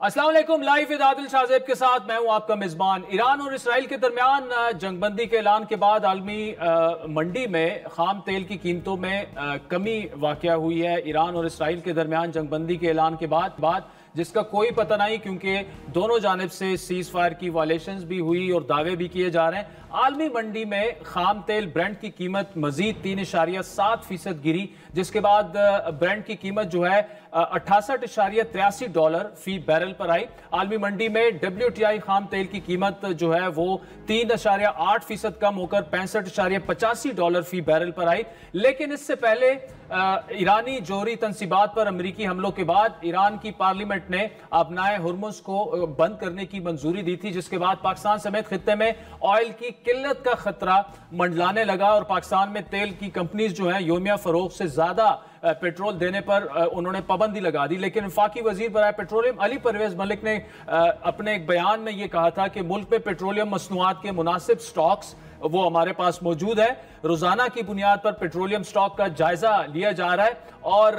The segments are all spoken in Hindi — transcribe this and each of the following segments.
अस्सलाम वालेकुम। लाइव विद आदिल शाहजेब के साथ मैं हूं आपका मेजबान। ईरान और इसराइल के दरमियान जंगबंदी के ऐलान के बाद आलमी मंडी में खाम तेल की कीमतों में कमी वाक़या हुई है। ईरान और इसराइल के दरमियान जंगबंदी के ऐलान के बाद जिसका कोई पता नहीं, क्योंकि दोनों जानिब से सीज फायर की वायलेशंस भी हुई और दावे भी किए जा रहे हैं। आलमी मंडी में खाम तेल ब्रेंट की कीमत मजीद 3.7% गिरी, जिसके बाद ब्रेंट की कीमत जो है $68.83 फी बैरल पर आई। आलमी मंडी में WTI खाम तेल की कीमत जो है वो 3.8% कम होकर $65.85 फी बैरल पर आई। लेकिन इससे पहले ईरानी जोहरी तंसीबात पर अमरीकी हमलों के बाद ईरान की पार्लियामेंट ने अपनाए हुर्मुज को बंद करने की मंजूरी दी थी, जिसके बाद पाकिस्तान समेत खित्ते में ऑयल की किल्लत का खतरा मंडलाने लगा और पाकिस्तान में तेल की कंपनीज जो हैं योमिया फरोख्त से ज्यादा पेट्रोल देने पर उन्होंने पाबंदी लगा दी। लेकिन वफाकी वजीर बराए पेट्रोलियम अली परवेज मलिक ने अपने एक बयान में यह कहा था कि मुल्क में पेट्रोलियम मसनूआत के मुनासिब स्टॉक्स वो हमारे पास मौजूद है। रोजाना की बुनियाद पर पेट्रोलियम स्टॉक का जायजा लिया जा रहा है और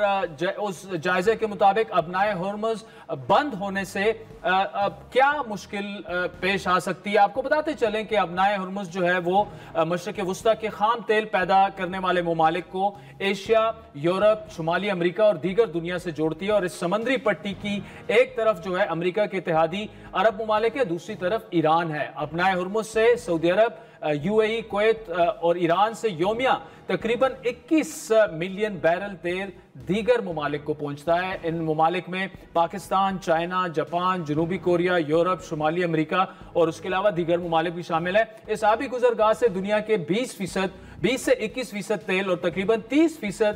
उस जायजे के मुताबिक अपनाए हुर्मुज बंद होने से क्या मुश्किल पेश आ सकती है। आपको बताते चलें कि अपनाए हुर्मुज जो है वो मशरक़ वुस्ता के खाम तेल पैदा करने वाले ममालिक को एशिया, यूरोप, शुमाली अमरीका और दीगर दुनिया से जोड़ती है। और इस समंदरी पट्टी की एक तरफ जो है अमरीका के इत्तेहादी अरब ममालिक है, दूसरी तरफ ईरान है। अपनाए हुर्मुज से सऊदी अरब, UAE, कुवैत और ईरान से योमिया तकरीबन 21 मिलियन बैरल तेल दीगर ममालिक को पहुंचता है। इन ममालिक में पाकिस्तान, चाइना, जापान, जनूबी कोरिया, यूरोप, शुमाली अमरीका और उसके अलावा दीगर ममालिक भी शामिल है। इस आबी गुजरगाह से दुनिया के 20 से 21% तेल और तकरीबन 30%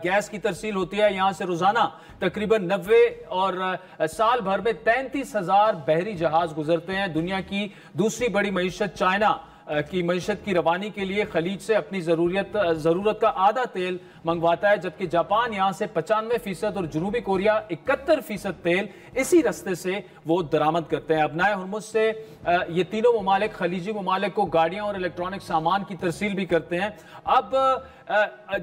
गैस की तरसील होती है। यहां से रोजाना तकरीबन 90 और साल भर में 33,000 बहरी जहाज गुजरते हैं। दुनिया की दूसरी बड़ी मईशत चाइना की मईशत की रवानी के लिए खलीज से अपनी जरूरत का आधा तेल मंगवाता है, जबकि जापान यहां से 95% और जनूबी कोरिया 71% तेल इसी रास्ते से वो दरामद करते हैं। अपनाए हुर्मुज से ये तीनों ममालिक खलीजी ममालिक को गाड़ियां और इलेक्ट्रॉनिक सामान की तरसील भी करते हैं। अब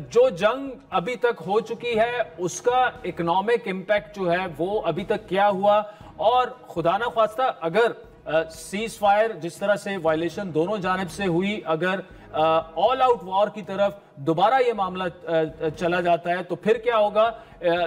जो जंग अभी तक हो चुकी है उसका इकोनॉमिक इम्पैक्ट जो है वो अभी तक क्या हुआ, और खुदा ना ख्वास्ता अगर सीज फायर जिस तरह से वायलेशन दोनों जानिब से हुई, अगर ऑल आउट वॉर की तरफ दोबारा ये मामला चला जाता है तो फिर क्या होगा।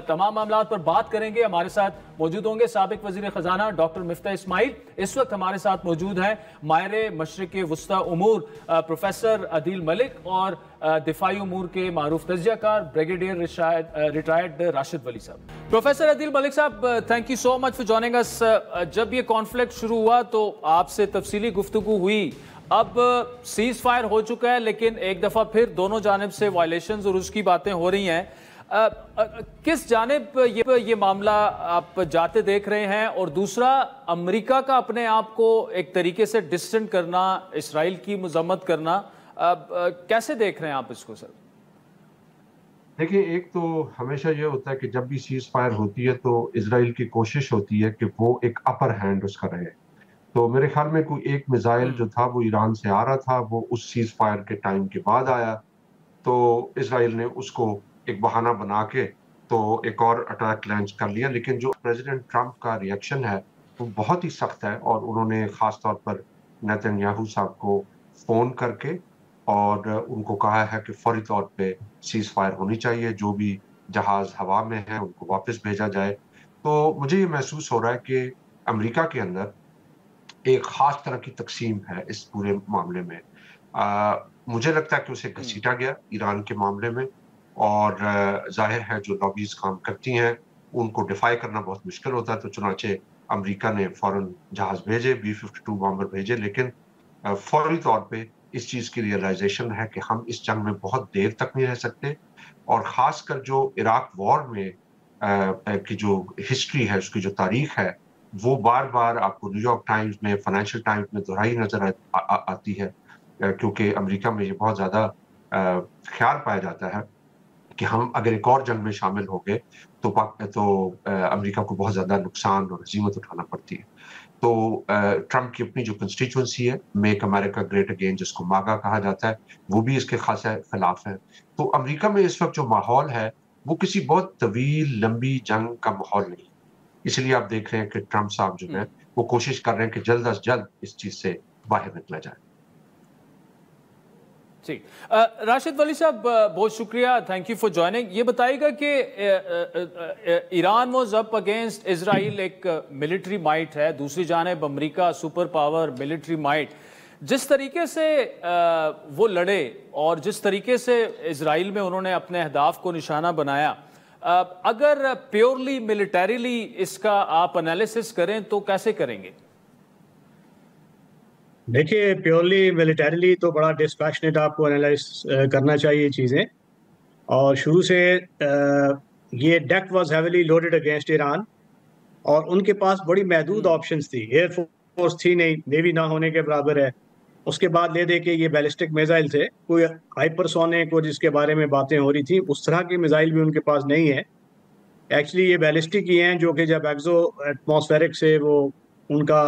तमाम मामला पर बात करेंगे। हमारे साथ मौजूद होंगे साबिक वजीर खजाना डॉक्टर मिफ्ता इस्माइल, इस वक्त हमारे साथ मौजूद हैं माहिर मशरिक़ वुस्ता उमूर प्रोफेसर अदील मलिक और दिफाई उमूर के मारूफ तजियाकार ब्रिगेडियर रिटायर्ड राशिद वली साहब। प्रोफेसर अदील मलिक साहब, thank you so much for joining us. जब ये कॉन्फ्लिक्ट शुरू हुआ तो आपसे तफसीली गुफ्तगू हुई। अब सीज फायर हो चुका है, लेकिन एक दफा फिर दोनों जानिब से वायलेशंस और उसकी बातें हो रही हैं। किस जानिब ये मामला आप जाते देख रहे हैं, और दूसरा अमेरिका का अपने आप को एक तरीके से डिस्टेंट करना, इसराइल की मजम्मत करना, कैसे देख रहे हैं आप इसको सर? देखिए, एक तो हमेशा ये होता है कि जब भी सीज फायर होती है तो इसराइल की कोशिश होती है कि वो एक अपर हैंड उसका रहे। तो मेरे ख्याल में कोई एक मिसाइल जो था वो ईरान से आ रहा था, वो उस सीज फायर के टाइम के बाद आया, तो इसराइल ने उसको एक बहाना बना के तो एक और अटैक लॉन्च कर लिया। लेकिन जो प्रेसिडेंट ट्रंप का रिएक्शन है वो बहुत ही सख्त है, और उन्होंने खास तौर पर नेतन्याहू साहब को फोन करके और उनको कहा है कि फौरी तौर पे सीज फायर होनी चाहिए, जो भी जहाज हवा में है उनको वापस भेजा जाए। तो मुझे ये महसूस हो रहा है कि अमेरिका के अंदर एक खास तरह की तकसीम है इस पूरे मामले में। मुझे लगता है कि उसे घसीटा गया ईरान के मामले में, और जाहिर है जो लॉबीज काम करती हैं उनको डिफाई करना बहुत मुश्किल होता है। तो चुनाचे अमेरिका ने फौरन जहाज भेजे, B-52 बॉम्बर भेजे, लेकिन फौरी तौर पे इस चीज़ की रियलाइजेशन है कि हम इस जंग में बहुत देर तक नहीं रह सकते। और ख़ासकर जो इराक वॉर में की जो हिस्ट्री है, उसकी जो तारीख है, वो बार बार आपको न्यूयॉर्क टाइम्स में, फाइनेंशियल टाइम्स में दोहराई नजर आती है, क्योंकि अमेरिका में ये बहुत ज़्यादा ख्याल पाया जाता है कि हम अगर एक और जंग में शामिल हो गए तो अमेरिका को बहुत ज़्यादा नुकसान और हज़ीमत उठाना पड़ती है। तो ट्रंप की अपनी जो कंस्टिट्यूएंसी है, मेक अमेरिका ग्रेट अगेन, जिसको मागा कहा जाता है, वो भी इसके खासा खिलाफ है। तो अमेरिका में इस वक्त जो माहौल है वो किसी बहुत तवील लंबी जंग का माहौल नहीं। इसलिए आप देख रहे हैं कि ट्रंप साहब जो है वो कोशिश कर रहे हैं कि जल्द अज जल्द इस चीज से बाहर निकला जाए। जी, राशिद वली साहब, बहुत शुक्रिया, थैंक यू फॉर ज्वाइनिंग। ये बताइएगा कि Iran was up against Israel, एक मिलिट्री माइट है, दूसरी जानिब America super power military might. जिस तरीके से वो लड़े और जिस तरीके से इजराइल में उन्होंने अपने अहदाफ को निशाना बनाया, अगर प्योरली मिलिटरीली इसका आप एनालिसिस करें तो कैसे करेंगे? देखिए, प्योरली मिलिटरीली तो बड़ा डिस्पैशनेट आपको एनालाइज करना चाहिए चीज़ें। और शुरू से ये deck was heavily loaded against Iran और उनके पास बड़ी महदूद ऑप्शंस थी। एयरफोर्स थी नहीं, नेवी ना होने के बराबर है। उसके बाद ले दे के ये बैलिस्टिक मिसाइल थे, कोई हाइपरसोनिक को जिसके बारे में बातें हो रही थी उस तरह की मिसाइल भी उनके पास नहीं है। एक्चुअली ये बैलिस्टिक ही हैं जो कि जब एक्सो एटमॉस्फेरिक से वो उनका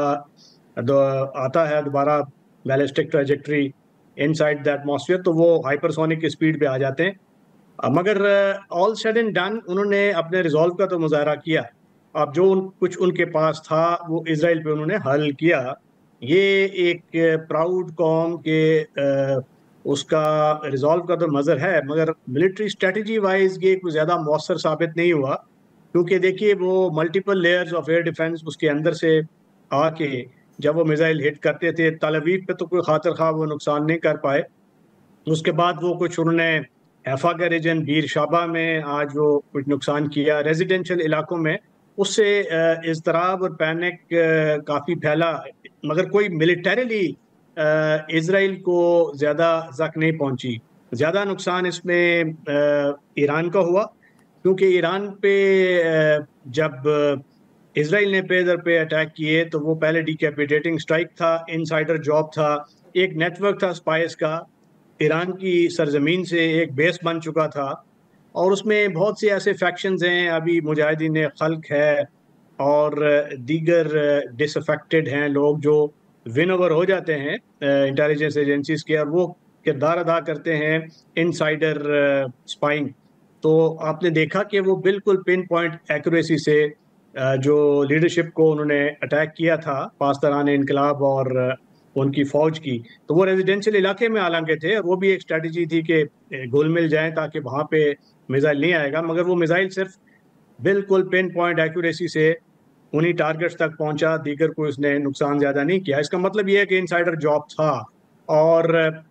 आता है दोबारा ballistic trajectory inside the atmosphere, तो वो हाइपरसोनिक की स्पीड पे आ जाते हैं। मगर ऑल सेड एंड डन उन्होंने अपने रिजॉल्व का तो मुजाहरा किया। अब जो कुछ उनके पास था वो इजराइल पे उन्होंने हल किया। ये एक प्राउड कौम के उसका रिजॉल्व का तो मज़र है, मगर मिलिट्री स्ट्रेटजी वाइज ये कुछ ज़्यादा मौसर साबित नहीं हुआ, क्योंकि देखिए वो multiple layers of air defence उसके अंदर से आके जब वो मिसाइल हिट करते थे, तल अवीव पे तो कोई खातिर खा वो नुकसान नहीं कर पाए। उसके बाद वो कुछ उन्होंने हैफा के रीजन बीर शाबा में आज वो कुछ नुकसान किया, रेजिडेंशियल इलाकों में उससे इज़्तिराब और पैनिक काफ़ी फैला, मगर कोई मिलिटरीली इजराइल को ज़्यादा जक नहीं पहुंची। ज़्यादा नुकसान इसमें ईरान का हुआ, क्योंकि ईरान पे जब इजराइल ने पे दर पे अटैक किए तो वो पहले डिकैपिटेटिंग स्ट्राइक था, इनसाइडर जॉब था, एक नेटवर्क था स्पाइस का, ईरान की सरजमीन से एक बेस बन चुका था और उसमें बहुत से ऐसे फैक्शंस हैं, अभी मुजाहिदीन खल्क है और दीगर डिसअफेक्टेड हैं लोग जो विन ओवर हो जाते हैं इंटेलिजेंस एजेंसीज के, और वो किरदार अदा करते हैं इनसाइडर स्पाइंग। तो आपने देखा कि वो बिल्कुल पिन पॉइंट एक्यूरेसी से जो लीडरशिप को उन्होंने अटैक किया था पासदारान इनकलाब और उनकी फौज की, तो वो रेजिडेंशियल इलाके में हालांकि थे और वो भी एक स्ट्रेटजी थी कि घुल मिल जाएं ताकि वहाँ पे मिसाइल नहीं आएगा, मगर वो मिसाइल सिर्फ बिल्कुल पिन पॉइंट एक्यूरेसी से उन्हीं टारगेट्स तक पहुंचा, दीगर को इसने नुकसान ज़्यादा नहीं किया। इसका मतलब ये है कि इनसाइडर जॉब था। और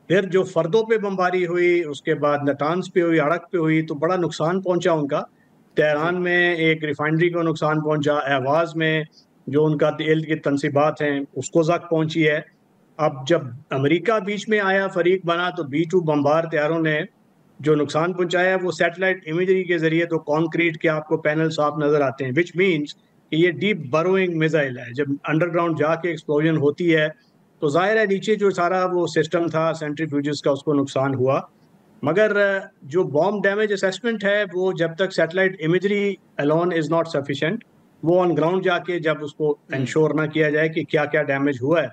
फिर जो फर्दों पे बमबारी हुई, उसके बाद नटान्स पे हुई, अड़क पे हुई, तो बड़ा नुकसान पहुंचा उनका। तेहरान में एक रिफाइनरी को नुकसान पहुंचा, अहवाज में जो उनका तेल की तनसीबात हैं उसको जक पहुंची है। अब जब अमेरिका बीच में आया, फरीक बना, तो B-2 बम्बार तैयारों ने जो नुकसान पहुंचाया वो सैटेलाइट इमेजरी के जरिए, तो कंक्रीट के आपको पैनल साफ नजर आते हैं, विच मीन्स कि ये डीप बरोइंग मिसाइल है। जब अंडरग्राउंड जाके एक्सप्लोजन होती है तो जाहिर है नीचे जो सारा वो सिस्टम था सेंट्रीफ्यूजेस का उसको नुकसान हुआ। मगर जो बॉम्ब डैमेज असेसमेंट है वो जब तक satellite imagery alone is not sufficient, वो ऑन ग्राउंड जाके जब उसको इंश्योर ना किया जाए कि क्या क्या डैमेज हुआ है,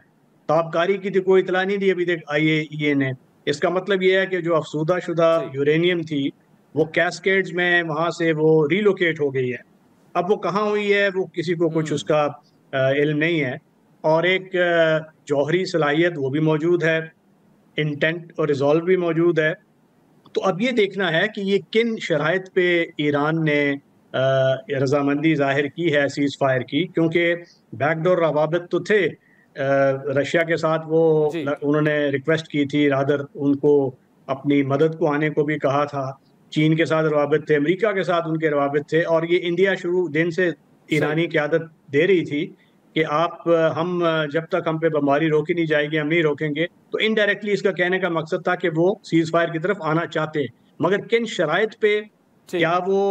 ताबकारी की तो कोई इतला नहीं दी अभी तक IAEA ने। इसका मतलब ये है कि जो अफसूदा शुदा यूरेनियम थी वो कैस्केड्स में वहाँ से वो रिलोकेट हो गई है। अब वो कहाँ हुई है वो किसी को कुछ उसका इल्म नहीं है। और एक जौहरी सलाहियत वो भी मौजूद है, इंटेंट और रिजॉल्व भी मौजूद है। तो अब ये देखना है कि ये किन शराइत पे ईरान ने रजामंदी जाहिर की है सीज फायर की, क्योंकि बैकडोर रवाबित तो थे रशिया के साथ, वो उन्होंने रिक्वेस्ट की थी, रादर उनको अपनी मदद को आने को भी कहा था। चीन के साथ रवाबित थे, अमेरिका के साथ उनके रवाबित थे, और ये इंडिया शुरू दिन से ईरानी क़यादत दे रही थी कि आप हम जब तक हम पे बमबारी रोकी नहीं जाएगी हम नहीं रोकेंगे। तो इनडायरेक्टली इसका कहने का मकसद था कि वो सीज फायर की तरफ आना चाहते, मगर किन शराइत पे, क्या वो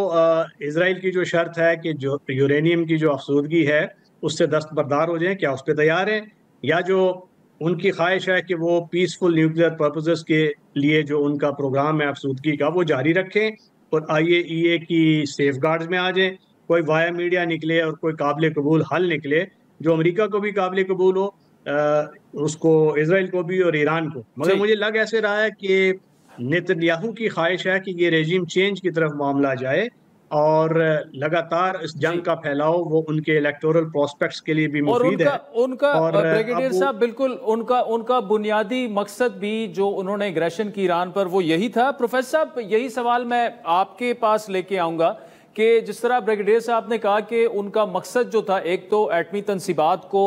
इजराइल की जो शर्त है कि जो यूरेनियम की जो अफसूदगी है उससे दस्तबरदार हो जाए, क्या उस पर तैयार हैं, या जो उनकी ख्वाहिश है कि वो पीसफुल न्यूक्लियर पर्पसेस के लिए जो उनका प्रोग्राम है अफसूदगी का वो जारी रखें और IAEA की सेफ गार्ड्स में आ जाएं, कोई वाया मीडिया निकले और कोई काबिल कबूल हल निकले जो अमेरिका को भी काबिल कबूल हो, उसको इजराइल को भी और ईरान को। मगर मुझे लग ऐसे रहा है कि नेतन्याहू की ख्वाहिश है कि ये रेजिम चेंज की तरफ मामला जाए, और लगातार इस जंग जी। का फैलाव वो उनके इलेक्टोरल प्रोस्पेक्ट्स के लिए भी और मुफीद उनका है। उनका और ब्रिगेडियर अब वो साहब, बिल्कुल उनका उनका बुनियादी मकसद भी जो उन्होंने एग्रेशन की ईरान पर, वो यही था। प्रोफेसर साहब, यही सवाल मैं आपके पास लेके आऊंगा कि जिस तरह ब्रिगेडियर साहब ने कहा कि उनका मकसद जो था, एक तो एटमी तनसीबात को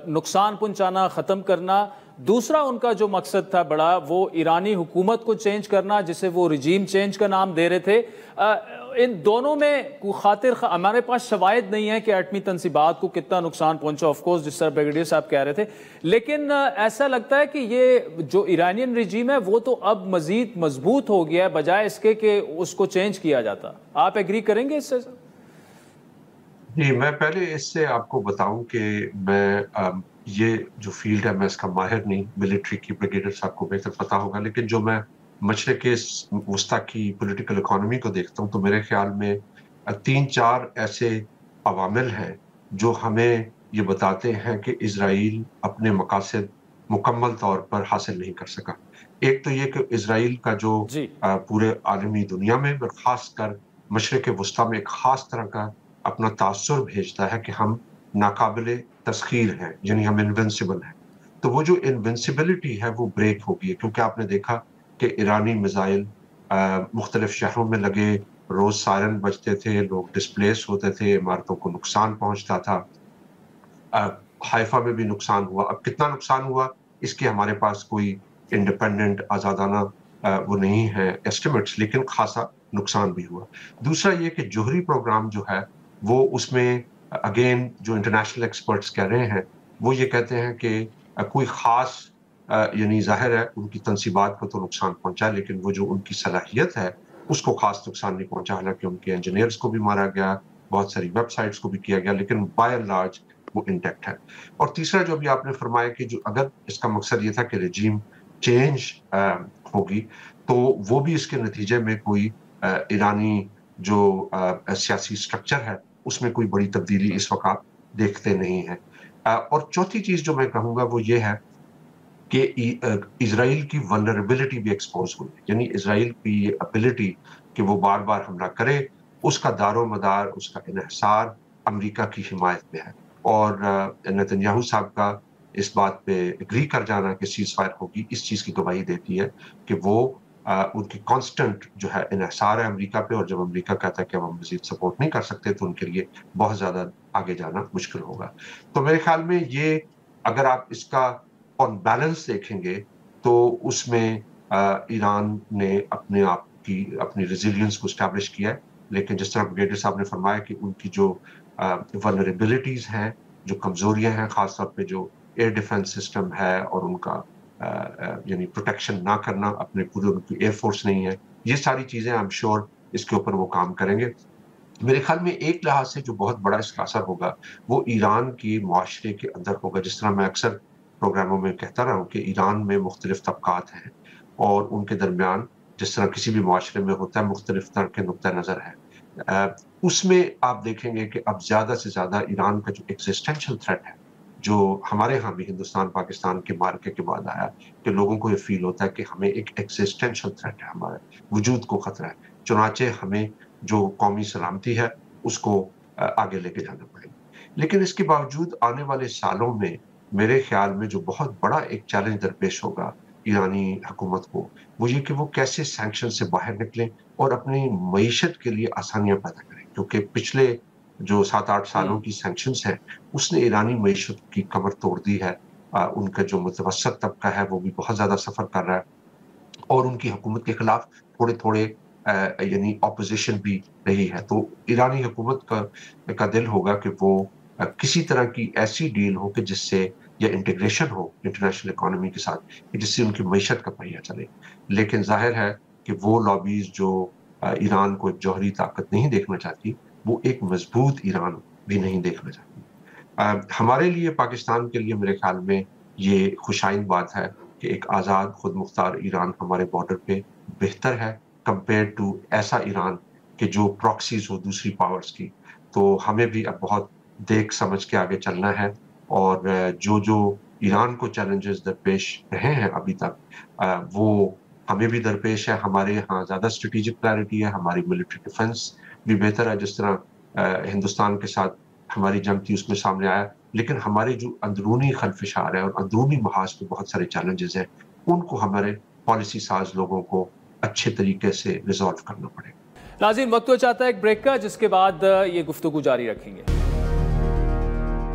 नुकसान पहुंचाना, ख़त्म करना, दूसरा उनका जो मकसद था बड़ा, वो ईरानी हुकूमत को चेंज करना, जिसे वो रिजीम चेंज का नाम दे रहे थे। इन दोनों में खातिर हमारे पास शवायद नहीं है कि एटमी तनसीबात को कितना नुकसान पहुंचा, ऑफ कोर्स जिस तरह ब्रिगेडियर साहब कह रहे थे, लेकिन ऐसा लगता है कि ये जो ईरानियन रिजीम है वो तो अब मजीद मजबूत हो गया है, बजाय इसके कि उसको चेंज किया जाता। आप एग्री करेंगे इससे? जी, मैं पहले इससे आपको बताऊं कि मैं ये जो फील्ड है मैं इसका माहिर नहीं, मिलिट्री की ब्रिगेडियर साहब को बेहतर पता होगा, लेकिन जो मैं मशरिक़ वस्ता की पॉलिटिकल इकोनॉमी को देखता हूं तो मेरे ख्याल में 3-4 ऐसे अवामिल हैं जो हमें ये बताते हैं कि इजराइल अपने मकासद मुकम्मल तौर पर हासिल नहीं कर सका। एक तो ये कि इजराइल का जो जी। पूरे आलमी दुनिया में और खासकर मशरिक़ वस्ता में एक खास तरह का अपना तासुर भेजता है कि हम नाकाबिले तस्खीर हैं, यानी हम इनविंसिबल हैं। तो वो जो इनविंसिबिलिटी है वो ब्रेक हो गई है, क्योंकि आपने देखा कि ईरानी मिसाइल मुख्तलिफ शहरों में लगे, रोज सायरन बजते थे, लोग डिस्प्लेस होते थे, इमारतों को नुकसान पहुंचता था। हाइफा में भी नुकसान हुआ। अब कितना नुकसान हुआ इसके हमारे पास कोई इंडिपेंडेंट आजादाना वो नहीं है एस्टिमेट्स, लेकिन खासा नुकसान भी हुआ। दूसरा ये कि जोहरी प्रोग्राम जो है वो उसमें अगेन जो इंटरनेशनल एक्सपर्ट्स कह रहे हैं वो ये कहते हैं कि कोई खास यानी जाहिर है उनकी तनसीबात को तो नुकसान पहुंचा, लेकिन वो जो उनकी सलाहियत है उसको खास नुकसान नहीं पहुंचा। हालांकि उनके इंजीनियर्स को भी मारा गया, बहुत सारी वेबसाइट्स को भी किया गया, लेकिन बाय एंड लार्ज वो इंटैक्ट है। और तीसरा जो अभी आपने फरमाया कि जो अगर इसका मकसद ये था कि रिजीम चेंज होगी, तो वो भी इसके नतीजे में कोई ईरानी जो सियासी स्ट्रक्चर है उसमें कोई बड़ी तब्दीली इस वक्त आप देखते नहीं है। और चौथी चीज जो मैं कहूंगा वो ये है कि इजराइल की वल्नरेबिलिटी भी एक्सपोज हुई, यानी इजराइल की एबिलिटी कि वो बार बार हमला करे, उसका दारोमदार, उसका इन्हिसार अमेरिका की हिमायत में है। और नेतन्याहू साहब का इस बात पे एग्री कर जाना कि सीज फायर होगी, इस चीज की गवाही देती है कि वो उनकी कांस्टेंट जो है इन्हिसार है अमेरिका पे, और जब अमेरिका कहता है कि हम मजीद सपोर्ट नहीं कर सकते तो उनके लिए बहुत ज्यादा आगे जाना मुश्किल होगा। तो मेरे ख्याल में ये, अगर आप इसका ऑन बैलेंस देखेंगे तो उसमें ईरान ने अपने आप की अपनी रेजिलियंस को स्टैब्लिश किया है, लेकिन जिस तरह ब्रिगेडियर साहब ने फरमाया कि उनकी जो वल्नरेबिलिटीज हैं, जो कमजोरियां हैं, खासतौर पे जो एयर डिफेंस सिस्टम है और उनका यानी प्रोटेक्शन ना करना, अपने पूरे उनकी एयरफोर्स नहीं है, ये सारी चीजें आई एम श्योर इसके ऊपर वो काम करेंगे। मेरे ख्याल में एक लिहाज से जो बहुत बड़ा इसका असर होगा वो ईरान की मुआशरे के अंदर होगा। जिस तरह मैं अक्सर प्रोग्रामों में कहता रहा हूँ कि ईरान में मुख्तलिफ तबकात हैं और उनके दरमियान जिस तरह किसी भी मुआशरे में होता है मुख्तलिफ तरह के नुक्ता नज़र है। उसमें आप देखेंगे कि अब ज़्यादा से ज़्यादा ईरान का जो एग्जिस्टेंशियल थ्रेट है, जो हमारे यहाँ भी हिंदुस्तान पाकिस्तान के मार्के के बाद आया, कि लोगों को ये फील होता है कि हमें एक एग्जिस्टेंशियल थ्रेट है, हमारे वजूद को खतरा है, चुनाचे हमें जो कौमी सलामती है उसको आगे लेके जाना पड़ेगा। लेकिन इसके बावजूद आने वाले सालों में मेरे ख्याल में जो बहुत बड़ा एक चैलेंज दरपेश होगा ईरानी हुकूमत को, वो ये कि वो कैसे सैंक्शन से बाहर निकलें और अपनी मईशत के लिए आसानियां पैदा करें, क्योंकि पिछले जो 7-8 सालों की सैंक्शंस हैं उसने ईरानी मईशत की कमर तोड़ दी है। उनका जो मुतवस्सत तबका है वो भी बहुत ज्यादा सफर कर रहा है और उनकी हुकूमत के खिलाफ थोड़े थोड़े यानी ऑपोजिशन भी रही है। तो ईरानी हुकूमत का दिल होगा कि वो किसी तरह की ऐसी डील हो कि जिससे, या इंटीग्रेशन हो इंटरनेशनल इकोनॉमी के साथ, कि जिससे उनकी मईशत का पहिया चले। लेकिन जाहिर है कि वो लॉबीज जो ईरान को एक जौहरी ताकत नहीं देखना चाहती, वो एक मजबूत ईरान भी नहीं देखना चाहती। हमारे लिए, पाकिस्तान के लिए मेरे ख्याल में ये खुशाइन बात है कि एक आज़ाद खुद मुख्तार ईरान हमारे बॉर्डर पे बेहतर है कंपेयर टू ऐसा ईरान कि जो प्रॉक्सीज हो दूसरी पावर्स की। तो हमें भी अब बहुत देख समझ के आगे चलना है, और जो जो ईरान को चैलेंजेस दरपेश रहे हैं अभी तक, वो हमें भी दरपेश है। हमारे यहाँ ज़्यादा स्ट्रेटेजिक क्लैरिटी है, हमारी मिलिट्री डिफेंस भी बेहतर है, जिस तरह हिंदुस्तान के साथ हमारी जंग थी उसमें सामने आया, लेकिन हमारे जो अंदरूनी खलफिशार है और अंदरूनी महाज पे बहुत सारे चैलेंजेस हैं, उनको हमारे पॉलिसी साज लोगों को अच्छे तरीके से रिजॉल्व करना पड़ेगा। नाज़रीन, वक्त हो जाता है एक ब्रेक का, जिसके बाद ये गुफ्तगू जारी रखेंगे।